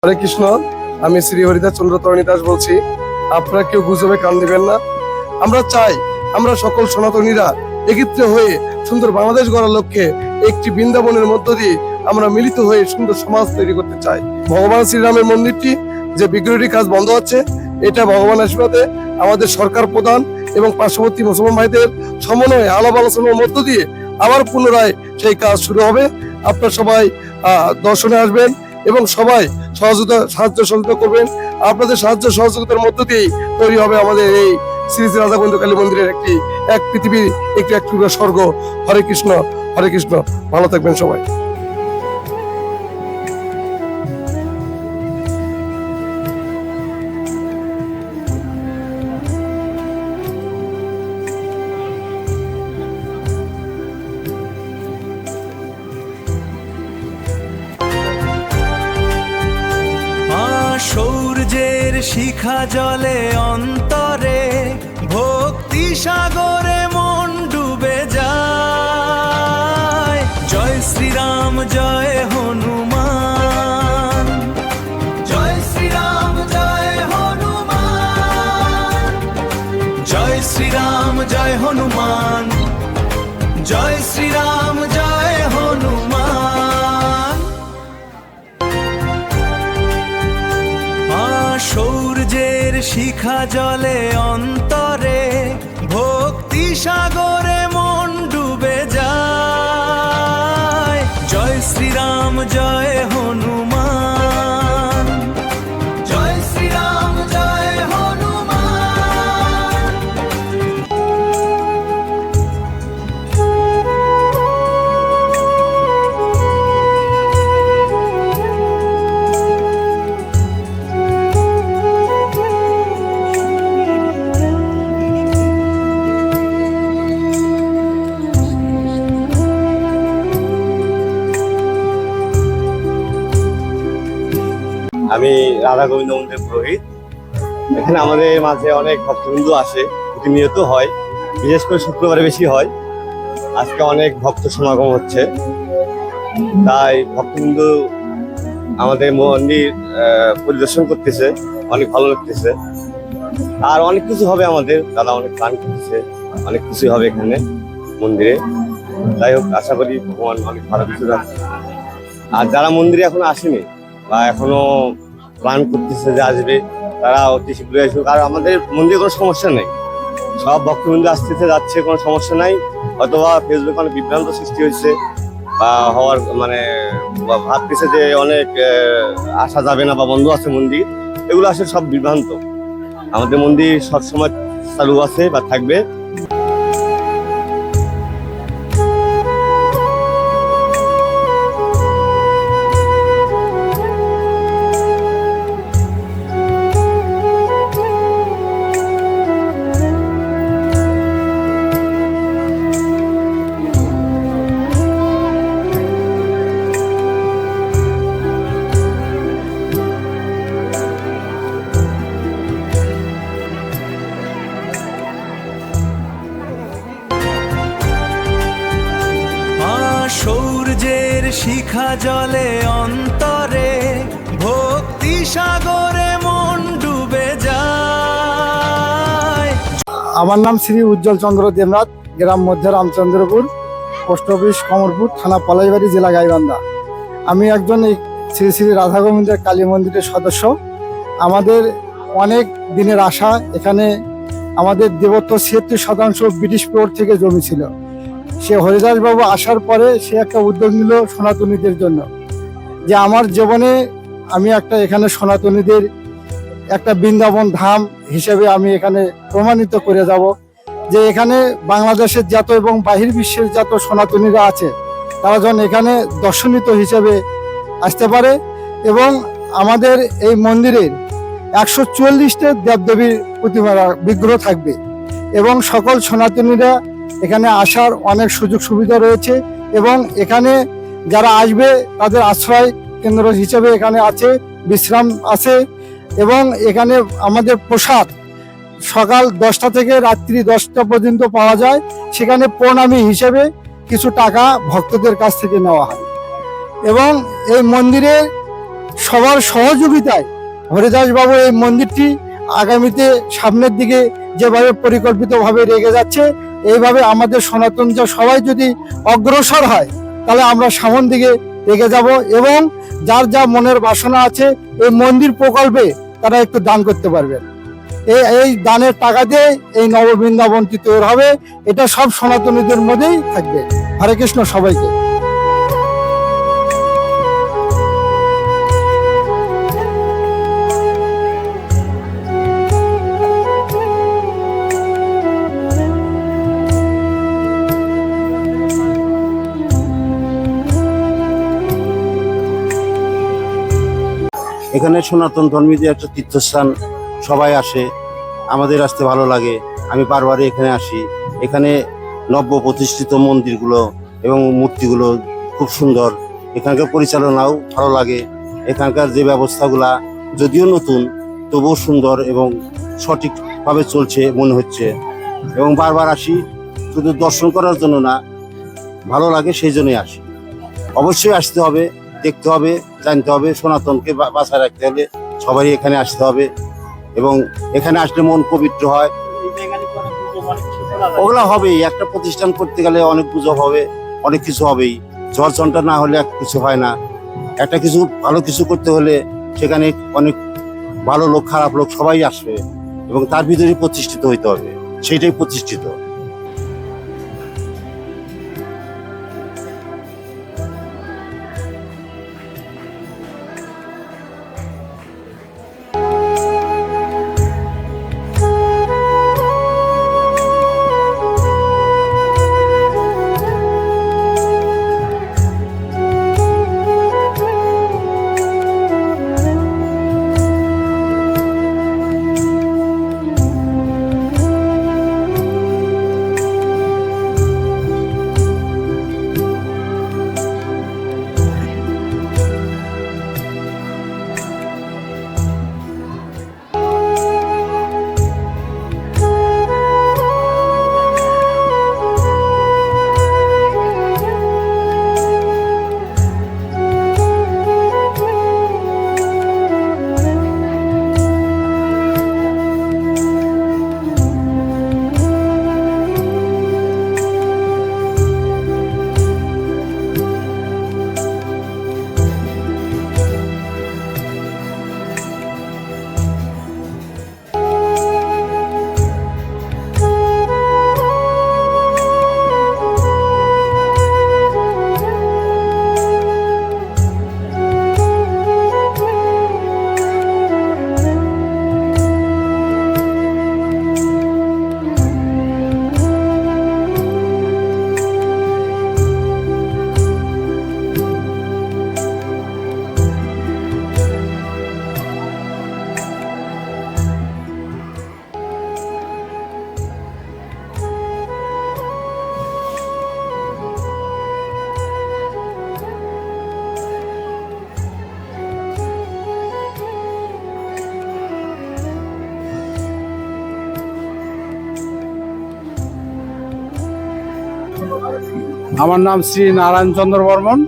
হরে কৃষ্ণ। আমি শ্রী হরিদাস চন্দ্র তরণী দাস বলছি। আপনারা কেউ গুজবে কান দিবেন না। আমরা চাই আমরা সকল সনাতনীরা একত্রে হয়ে সুন্দর বাংলাদেশ গড়ার লক্ষ্যে একটি বৃন্দাবনের মধ্য দিয়ে আমরা মিলিত হয়ে সুন্দর সমাজ তৈরি করতে চাই। ভগবান শ্রীরামের মন্দিরটি যে বিগ্রহটি কাজ বন্ধ আছে, এটা ভগবানের আশীর্বাদে আমাদের সরকার প্রধান এবং পার্শ্ববর্তী মুসলমান ভাইদের সমন্বয়ে আলাপ আলোচনার মধ্য দিয়ে আবার পুনরায় সেই কাজ শুরু হবে। আপনারা সবাই দর্শনে আসবেন এবং সবাই সাহায্য সহযোগিতা করবেন। আপনাদের সাহায্য সহযোগিতার মধ্য দিয়েই তৈরি হবে আমাদের এই শ্রী শ্রী রাধা গোবিন্দ কালী মন্দিরের এক পৃথিবীর একটি স্বর্গ। হরে কৃষ্ণ, হরে কৃষ্ণ। ভালো থাকবেন সবাই। সূর্যের শিখা জলে অন্তরে ভক্তি সাগরে মন ডুবে যায়। জয় শ্রীরাম জয় হনুমান, জয় শ্রীরাম জয় হনুমান, জয় শ্রীরাম জয় হনুমান, জয় শ্রীরাম জয় হনুমান। সূর্যের শিখা জলে অন্তরে ভক্তি সাগরে মন ডুবে যায়। জয় শ্রীরাম জয় হনুমান, জয় শ্রীরাম জয় হনুমান। আমি রাধা গোবিন্দ মন্দির পুরোহিত। এখানে আমাদের মাঝে অনেক ভক্তবৃন্দ আসে, প্রতিনিয়ত হয়, বিশেষ করে শুক্রবারে বেশি হয়। আজকে অনেক ভক্ত সমাগম হচ্ছে, তাই ভক্তবৃন্দ আমাদের মন্দির পরিদর্শন করতেছে, অনেক ভালো লাগতেছে। আর অনেক কিছু হবে, আমাদের দাদা অনেক প্ল্যান করতেছে, অনেক কিছুই হবে এখানে মন্দিরে। যাই হোক, আশা করি ভগবান অনেক ভালো কিছু রাখছে। আর যারা মন্দিরে এখনো আসেনি বা এখনো প্ল্যান করতেছে যে আসবে, তারা অতি শীঘ্রই আসবে। আর আমাদের মন্দিরে কোনো সমস্যা নেই, সব ভক্তবৃন্দ আসতেছে যাচ্ছে, কোনো সমস্যা নাই। অথবা ফেসবুকে অনেক বিভ্রান্ত সৃষ্টি হয়েছে বা হওয়ার ভাবতেছে যে অনেক আসা যাবে না বা বন্ধ আছে মন্দির, এগুলো আসলে সব বিভ্রান্ত। আমাদের মন্দির সবসময় চালু আছে বা থাকবে। সূর্যের শিখা জলে অন্তরে ভক্তি সাগরে মন ডুবে যায়। আমার নাম শ্রী উজ্জ্বল চন্দ্র দেবনাথ, গ্রাম মধ্য রামচন্দ্রপুর, পোস্ট অফিস কমরপুর, থানা পলাশবাড়ি, জেলা গাইবান্ধা। আমি একজন এই শ্রী শ্রী রাধা গোবিন্দের কালী মন্দিরের সদস্য। আমাদের অনেক দিনের আশা, এখানে আমাদের দেবত্ব 76% ব্রিটিশ পিরিয়ড থেকে জমি ছিল। সে হরিদাসবাবু আসার পরে সে একটা উদ্যোগ নিল সনাতনীদের জন্য, যে আমার জীবনে আমি একটা এখানে সনাতনীদের একটা বৃন্দাবন ধাম হিসেবে আমি এখানে প্রমাণিত করে যাব, যে এখানে বাংলাদেশের যত এবং বাহির বিশ্বের যত সনাতনীরা আছে তারা যেন এখানে দর্শনীত হিসেবে আসতে পারে। এবং আমাদের এই মন্দিরের 144টা দেবদেবীর প্রতিমা বিগ্রহ থাকবে এবং সকল সনাতনীরা এখানে আসার অনেক সুযোগ সুবিধা রয়েছে। এবং এখানে যারা আসবে তাদের আশ্রয় কেন্দ্র হিসেবে এখানে আছে, বিশ্রাম আছে। এবং এখানে আমাদের প্রসাদ সকাল 10টা থেকে রাত্রি 10টা পর্যন্ত পাওয়া যায়। সেখানে প্রণামী হিসেবে কিছু টাকা ভক্তদের কাছ থেকে নেওয়া হয়। এবং এই মন্দিরে সবার সহযোগিতায় হরিদাস বাবু এই মন্দিরটি আগামীতে সামনের দিকে যেভাবে পরিকল্পিতভাবে রেগে যাচ্ছে, এইভাবে আমাদের সনাতন সবাই যদি অগ্রসর হয় তাহলে আমরা সামন দিকে রেগে যাব, এবং যার যা মনের বাসনা আছে এই মন্দির প্রকল্পে তারা একটু দান করতে পারবেন। এই দানের টাকা দিয়ে এই নববৃন্দাবনটি তৈরি হবে, এটা সব সনাতনীদের মধ্যেই থাকবে। হরে কৃষ্ণ সবাইকে। এখানে সনাতন ধর্মীদের একটা তীর্থস্থান, সবাই আসে, আমাদের আসতে ভালো লাগে। আমি বারবারই এখানে আসি। এখানে নব্য প্রতিষ্ঠিত মন্দিরগুলো এবং মূর্তিগুলো খুব সুন্দর, এখানকার পরিচালনাও ভালো লাগে। এখানকার যে ব্যবস্থাগুলা যদিও নতুন তবুও সুন্দর এবং সঠিকভাবে চলছে মনে হচ্ছে, এবং বারবার আসি শুধু দর্শন করার জন্য না, ভালো লাগে সেই জন্যই আসি। অবশ্যই আসতে হবে, দেখতে হবে, জানতে হবে। সনাতনকে বাঁচায় রাখতে হলে সবাই এখানে আসতে হবে, এবং এখানে আসলে মন পবিত্র হয়। ওগুলা হবেই, একটা প্রতিষ্ঠান করতে গেলে অনেক গুজব হবে, অনেক কিছু হবেই। ঝড়ঝঞ্ঝা না হলে কিছু হয় না। একটা কিছু ভালো কিছু করতে হলে সেখানে অনেক ভালো লোক, খারাপ লোক সবাই আসবে, এবং তার ভিতরে প্রতিষ্ঠিত হইতে হবে, সেইটাই প্রতিষ্ঠিত। আমার নাম শ্রী নারায়ণ চন্দ্র বর্মন,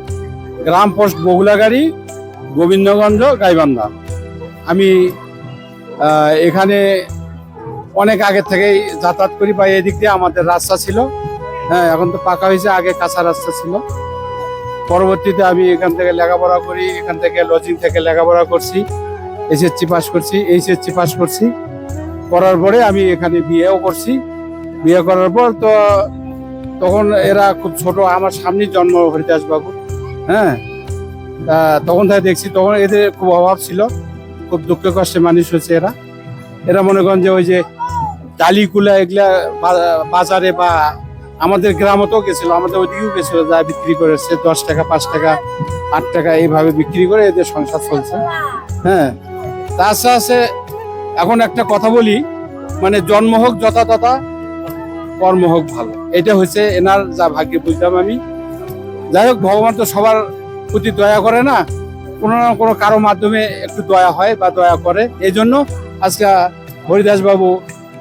গ্রাম পোস্ট বগুলাগাড়ি, গোবিন্দগঞ্জ, গাইবান্ধা। আমি এখানে অনেক আগে থেকেই যাতায়াত করি, বা এদিক দিয়ে আমাদের রাস্তা ছিল। হ্যাঁ, এখন তো পাকা হয়েছে, আগে কাঁচা রাস্তা ছিল। পরবর্তীতে আমি এখান থেকে লেখাপড়া করি, এখান থেকে লজিং থেকে লেখাপড়া করছি, এসএসসি পাস করছি, এইচএসসি পাস করছি। করার পরে আমি এখানে বিয়েও করছি। বিয়ে করার পর তো তখন এরা খুব ছোট, আমার সামনেই জন্ম হরিদাস বাবু। হ্যাঁ, তখন থেকে দেখছি, তখন এদের খুব অভাব ছিল, খুব দুঃখ কষ্টে মানুষ হয়েছে এরা। এরা মনে করেন যে ওই যে ডালিগুলা এগুলা বাজারে বা আমাদের গ্রামতেও গেছিল, আমাদের ওইদিকেও গেছিল, যা বিক্রি করেছে 10 টাকা, 5 টাকা, 8 টাকা এইভাবে বিক্রি করে এদের সংসার চলছে। হ্যাঁ, তার সাথে এখন একটা কথা বলি, মানে জন্ম হোক যথা তথা, কর্ম হোক ভালো, এটা হচ্ছে এনার যা ভাগ্যে বুঝলাম আমি। যাই হোক, ভগবান তো সবার প্রতি দয়া করে না, কোনো না কোনো কারো মাধ্যমে একটু দয়া হয় বা দয়া করে। এই জন্য আজকে হরিদাস বাবু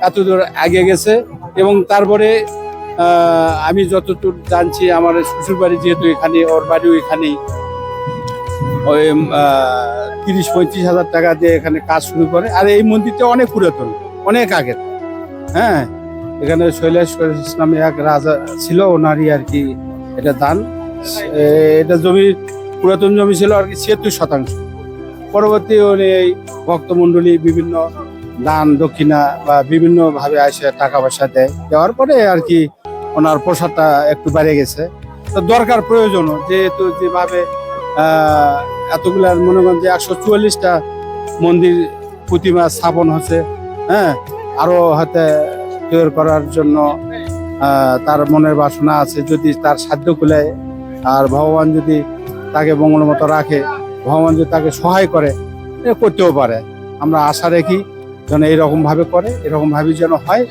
এত দূর এগিয়ে গেছে। এবং তারপরে আমি যতদূর জানছি, আমার শ্বশুর বাড়ি যেহেতু এখানে, ওর বাড়িও এখানেই, ওই 30-35 হাজার টাকা দিয়ে এখানে কাজ শুরু করে। আর এই মন্দিরটা অনেক পুরাতন, অনেক আগের। হ্যাঁ, এখানে শৈলেশ্বর নামে এক রাজা ছিল, ওনারই আর কি এটা দান। এটা জমি, পুরাতন জমি ছিল আর কি 76%। পরবর্তী উনি এই ভক্তমণ্ডলী বিভিন্ন দান দক্ষিণা বা বিভিন্ন ভাবে আসে টাকা পয়সা দেয়, দেওয়ার পরে আর কি ওনার প্রসাদটা একটু বেড়ে গেছে। তো দরকার প্রয়োজনও, যেহেতু যেভাবে এতগুলা মনে করেন যে 144টা মন্দির প্রতিমা স্থাপন হচ্ছে, হ্যাঁ, আরো হাতে তৈরি করার জন্য তার মনের বাসনা আছে। যদি তার সাধ্য কুলায় আর ভগবান যদি তাকে মঙ্গলমতো রাখে, ভগবান যদি তাকে সহায় করে, এটা করতেও পারে। আমরা আশা রাখি যেন এরকম ভাবে করে, এরকম ভাবে যেন হয়,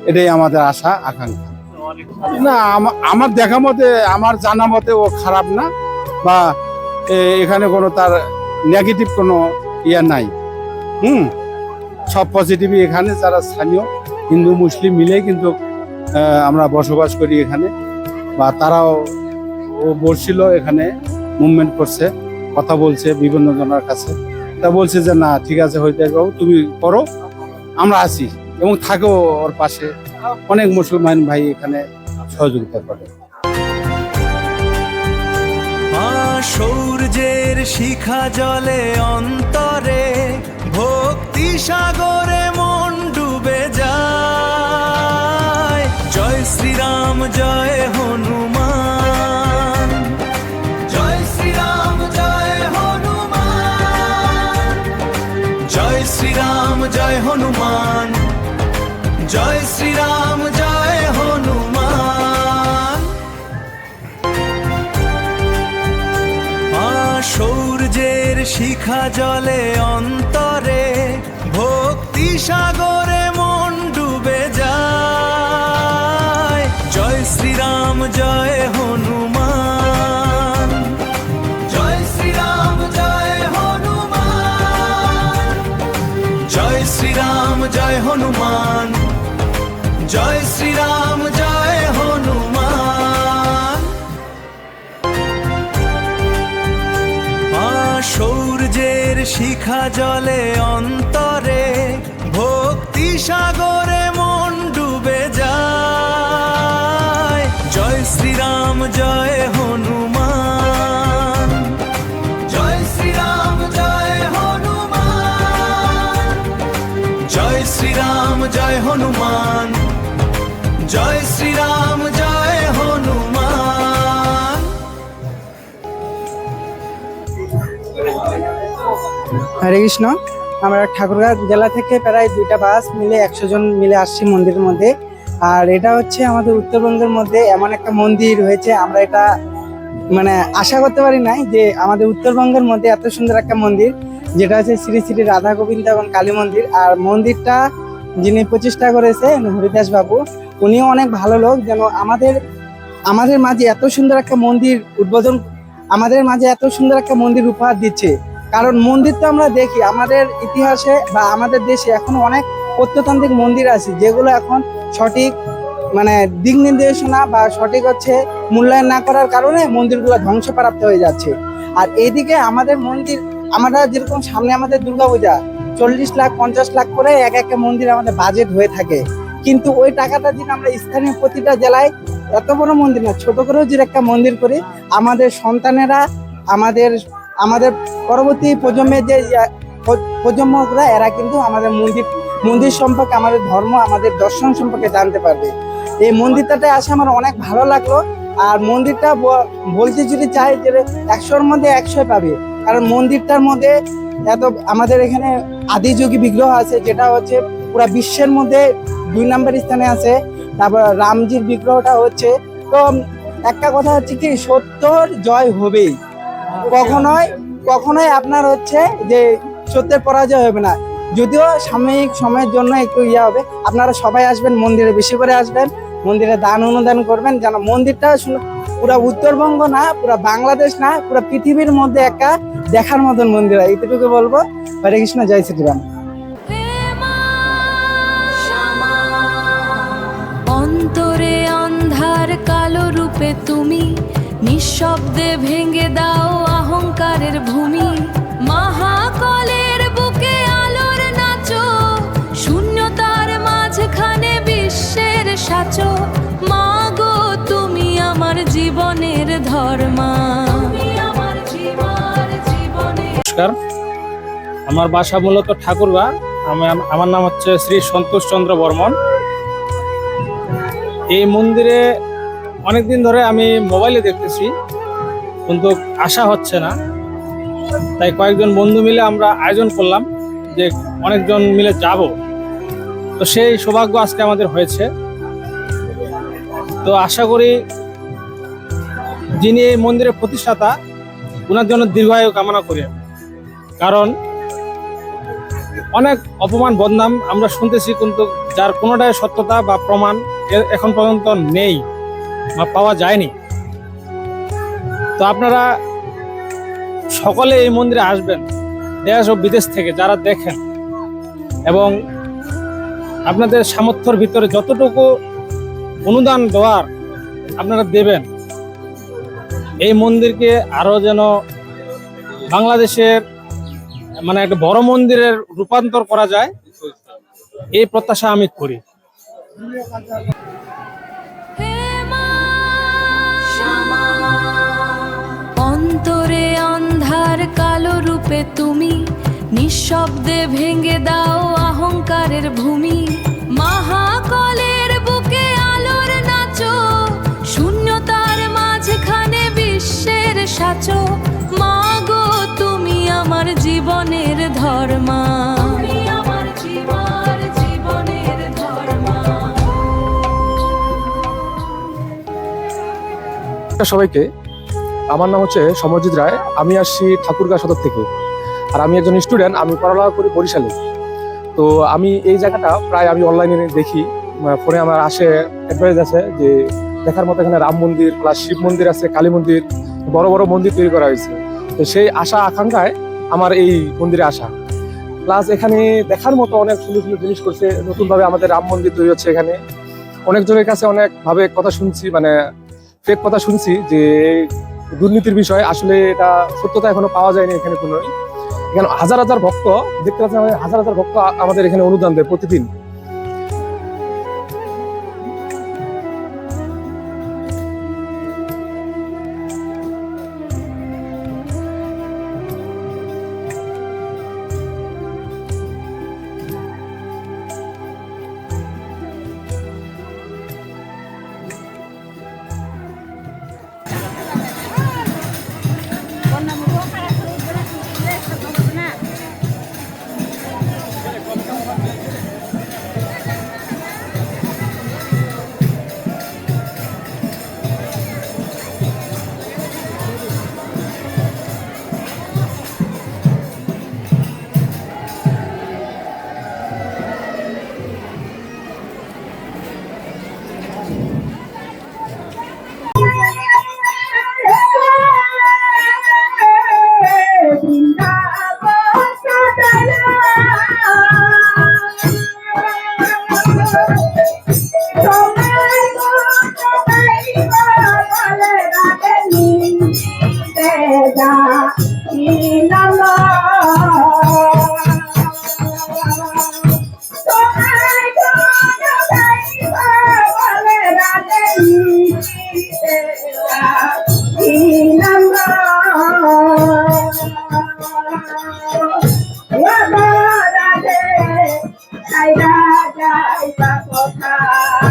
এটাই আমাদের আশা আকাঙ্ক্ষা। না, আমার দেখা মতে, আমার জানা মতে ও খারাপ না, বা এখানে কোনো তার নেগেটিভ কোনো ইয়ে নাই। সব পজিটিভই এখানে। যারা স্থানীয় হিন্দু মুসলিম মিলে কিন্তু আমরা বসবাস করি এখানে, বা তারাও ও বসছিল এখানে, মুভমেন্ট করছে, কথা বলছে বিভিন্ন জনের কাছে। তা বলছে যে না ঠিক আছে, হরিদাস বাবু তুমি করো, আমরা আছি এবং থাকো ওর পাশে। অনেক মুসলমান ভাই এখানে সহযোগিতা করে। সূর্যের শিখা জলে অন্তরে, ভক্তি সাগরে মন ডুবে যায়। জয় শ্রীরাম জয় হনুমান, জয় শ্রীরাম জয় হনুমান, জয় শ্রীরাম জয় হনুমান, জয় শ্রীরাম জয় হনুমান। সূর্যের শিখা জলে অন্তরে, ভক্তি সাগরে মন ডুবে যায়। জয় শ্রীরাম জয় হনুমান, জয় শ্রীরাম জয় হনুমান, জয় শ্রীরাম জয় হনুমান, জয় শ্রীরাম জয় হনুমান। সূর্যের শিখা জলে অন্তরে, ভক্তি সাগরে মন ডুবে যায়। জয় শ্রীরাম জয় হনুমান, জয় শ্রীরাম জয় হনুমান, জয় শ্রীরাম জয় হনুমান, জয় শ্রীরাম জয় হনুমান। হরে কৃষ্ণ। আমরা ঠাকুরগাঁও জেলা থেকে প্রায় 2টা বাস মিলে 100 জন মিলে আসছি মন্দিরের মধ্যে। আর এটা হচ্ছে আমাদের উত্তরবঙ্গের মধ্যে এমন একটা মন্দির হয়েছে, আমরা এটা মানে আশা করতে পারি নাই যে আমাদের উত্তরবঙ্গের মধ্যে এত সুন্দর একটা মন্দির, যেটা হচ্ছে শ্রী শ্রী রাধা গোবিন্দ এবং কালী মন্দির। আর মন্দিরটা যিনি প্রতিষ্ঠা করেছে হরিদাস বাবু, উনিও অনেক ভালো লোক। যেন আমাদের মাঝে এত সুন্দর একটা মন্দির উদ্বোধন, আমাদের মাঝে এত সুন্দর একটা মন্দির উপহার দিচ্ছে। কারণ মন্দির তো আমরা দেখি আমাদের ইতিহাসে বা আমাদের দেশে এখন অনেক প্রত্নতান্ত্রিক মন্দির আছে, যেগুলো এখন সঠিক মানে দিক নির্দেশনা বা সঠিক হচ্ছে মূল্যায়ন না করার কারণে মন্দিরগুলো ধ্বংসপ্রাপ্ত হয়ে যাচ্ছে। আর এইদিকে আমাদের মন্দির, আমরা যেরকম সামনে আমাদের দুর্গাপূজা 40 লাখ 50 লাখ করে এক একটা মন্দির আমাদের বাজেট হয়ে থাকে, কিন্তু ওই টাকাটা যদি আমরা স্থানীয় প্রতিটা জেলায় এত বড় মন্দির না, ছোট করেও যদি একটা মন্দির করি, আমাদের সন্তানেরা, আমাদের পরবর্তী প্রজন্মের যে প্রজন্মরা, এরা কিন্তু আমাদের মন্দির সম্পর্কে, আমাদের ধর্ম, আমাদের দর্শন সম্পর্কে জানতে পারবে। এই মন্দিরটাতে আসে আমার অনেক ভালো লাগলো। আর মন্দিরটা বলতে যদি চাই যে 100-র মধ্যে 100 পাবে, কারণ মন্দিরটার মধ্যে এত আমাদের এখানে আদিযোগী বিগ্রহ আছে, যেটা হচ্ছে পুরো বিশ্বের মধ্যে 2 নম্বর স্থানে আছে। তারপর রামজির বিগ্রহটা হচ্ছে। তো একটা কথা হচ্ছে কি, সত্যর জয় হবেই, কখনোই আপনার হচ্ছে যে সত্যের পরাজয় হবে না। যদিও সাময়িক সময়ের জন্য একটু হবে, আপনারা সবাই আসবেন, মন্দিরে বেশি করে আসবেন, মন্দিরে দান অনুদান করবেন, যেন মন্দিরটা পুরো উত্তরবঙ্গ না, পুরো বাংলাদেশ না, পুরো পৃথিবীর মধ্যে একটা দেখার মতন মন্দির হয়। এইটুকু বলবো। হরে কৃষ্ণ, জয় শ্রীরাম। অন্তরে অন্ধার কালো রূপে তুমি নিঃশব্দে ভেঙে দাও অহংকারের ভূমি। মহা মহাকালের বুকে আলোর নাচো, শূন্যতার মাঝখানে বিশ্বের সাচো। মা গো তুমি আমার জীবনের ধর্মা, তুমি আমার জীবনের। নমস্কার, আমার বাসা মূলত ঠাকুরগা। আমার নাম হচ্ছে শ্রী সন্তোষ চন্দ্র বর্মন। এই মন্দিরে অনেকদিন ধরে আমি মোবাইলে দেখতেছি, কিন্তু আসা হচ্ছে না। তাই কয়েকজন বন্ধু মিলে আমরা আয়োজন করলাম যে অনেকজন মিলে যাব। তো সেই সৌভাগ্য আজকে আমাদের হয়েছে। তো আশা করি যিনি এই মন্দিরের প্রতিষ্ঠাতা, ওনার জন্য দীর্ঘায়ু কামনা করি। কারণ অনেক অপমান বদনাম আমরা শুনতেছি, কিন্তু যার কোনোটাই সত্যতা বা প্রমাণ এখন পর্যন্ত নেই বা পাওয়া যায়নি। তো আপনারা সকলে এই মন্দিরে আসবেন, দেশ ও বিদেশ থেকে যারা দেখেন, এবং আপনাদের সামর্থ্যের ভিতরে যতটুকু অনুদান দেওয়ার আপনারা দেবেন। এই মন্দিরকে আরো যেন বাংলাদেশের মানে একটা বড় মন্দিরের রূপান্তর করা যায়, এই প্রত্যাশা আমি করি। অন্তরে অন্ধার কালো রূপে তুমি, নিঃশব্দে ভেঙে দাও অহংকারের ভূমি। মহাকালের বুকে আলোর নাচো, শূন্যতার মাঝখানে বিশ্বের সাচো। মা গো তুমি আমার জীবনের ধর্মা, তুমি আমার জীবনের ধর্মা। সবাইকে, আমার নাম হচ্ছে সমরজিৎ রায়। আমি আসছি ঠাকুরগাঁ সদর থেকে, আর আমি একজন স্টুডেন্ট। আমি পড়ালেখা করি বরিশালে। তো আমি এই জায়গাটা প্রায় আমি অনলাইনে দেখি, ফোনে আমার আসে অ্যাডভাইস আছে যে দেখার মতো এখানে রাম মন্দির প্লাস শিব মন্দির আছে, কালী মন্দির, বড় বড় মন্দির তৈরি করা হয়েছে। তো সেই আশা আকাঙ্ক্ষায় আমার এই মন্দিরে আসা, প্লাস এখানে দেখার মতো অনেক সুন্দর সুন্দর জিনিস করছে। নতুনভাবে আমাদের রাম মন্দির তৈরি হচ্ছে। এখানে অনেকজনের কাছে অনেকভাবে কথা শুনছি, মানে ফেক কথা শুনছি যে দুর্নীতির বিষয়। আসলে এটা সত্যতা এখনো পাওয়া যায়নি এখানে কোনোই। এখানে হাজার হাজার ভক্ত দেখতে পাচ্ছেন, হাজার হাজার ভক্ত আমাদের এখানে অনুদান দেয় প্রতিদিন। Bye.